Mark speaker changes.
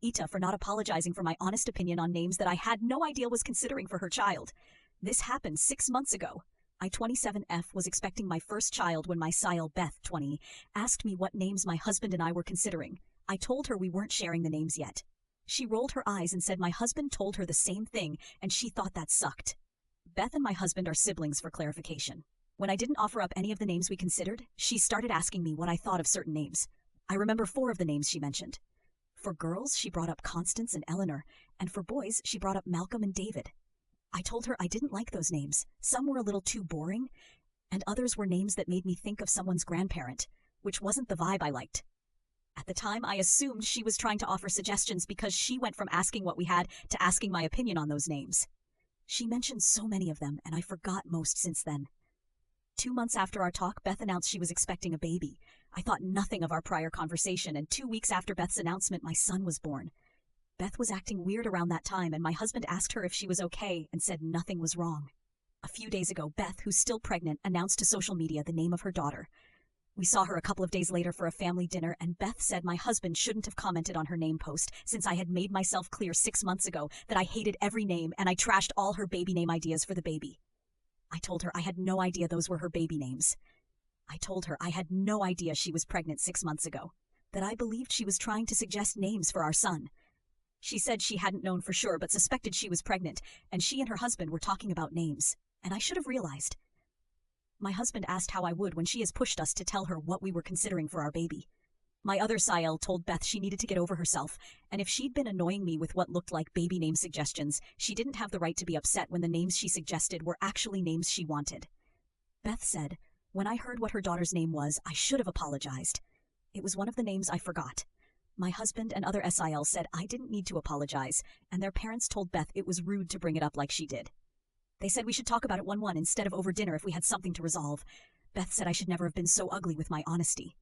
Speaker 1: AITA for not apologizing for my honest opinion on names that I had no idea was considering for her child. This happened 6 months ago. I, 27F, was expecting my first child when my SIL, Beth, 20, asked me what names my husband and I were considering. I told her we weren't sharing the names yet. She rolled her eyes and said my husband told her the same thing, and she thought that sucked. Beth and my husband are siblings, for clarification. When I didn't offer up any of the names we considered, she started asking me what I thought of certain names. I remember 4 of the names she mentioned. For girls, she brought up Constance and Eleanor, and for boys, she brought up Malcolm and David. I told her I didn't like those names. Some were a little too boring, and others were names that made me think of someone's grandparent, which wasn't the vibe I liked. At the time, I assumed she was trying to offer suggestions because she went from asking what we had to asking my opinion on those names. She mentioned so many of them, and I forgot most since then. 2 months after our talk, Beth announced she was expecting a baby. I thought nothing of our prior conversation, and 2 weeks after Beth's announcement, my son was born. Beth was acting weird around that time, and my husband asked her if she was okay and said nothing was wrong. A few days ago, Beth, who's still pregnant, announced to social media the name of her daughter. We saw her a couple of days later for a family dinner, and Beth said my husband shouldn't have commented on her name post since I had made myself clear 6 months ago that I hated every name and I trashed all her baby name ideas for the baby. I told her I had no idea those were her baby names. I told her I had no idea she was pregnant 6 months ago, that I believed she was trying to suggest names for our son. She said she hadn't known for sure but suspected she was pregnant, and she and her husband were talking about names, and I should have realized. My husband asked how I would when she has pushed us to tell her what we were considering for our baby. My other SIL told Beth she needed to get over herself, and if she'd been annoying me with what looked like baby name suggestions, she didn't have the right to be upset when the names she suggested were actually names she wanted. Beth said, when I heard what her daughter's name was, I should have apologized. It was one of the names I forgot. My husband and other SIL said I didn't need to apologize, and their parents told Beth it was rude to bring it up like she did. They said we should talk about it one-on-one instead of over dinner if we had something to resolve. Beth said I should never have been so ugly with my honesty.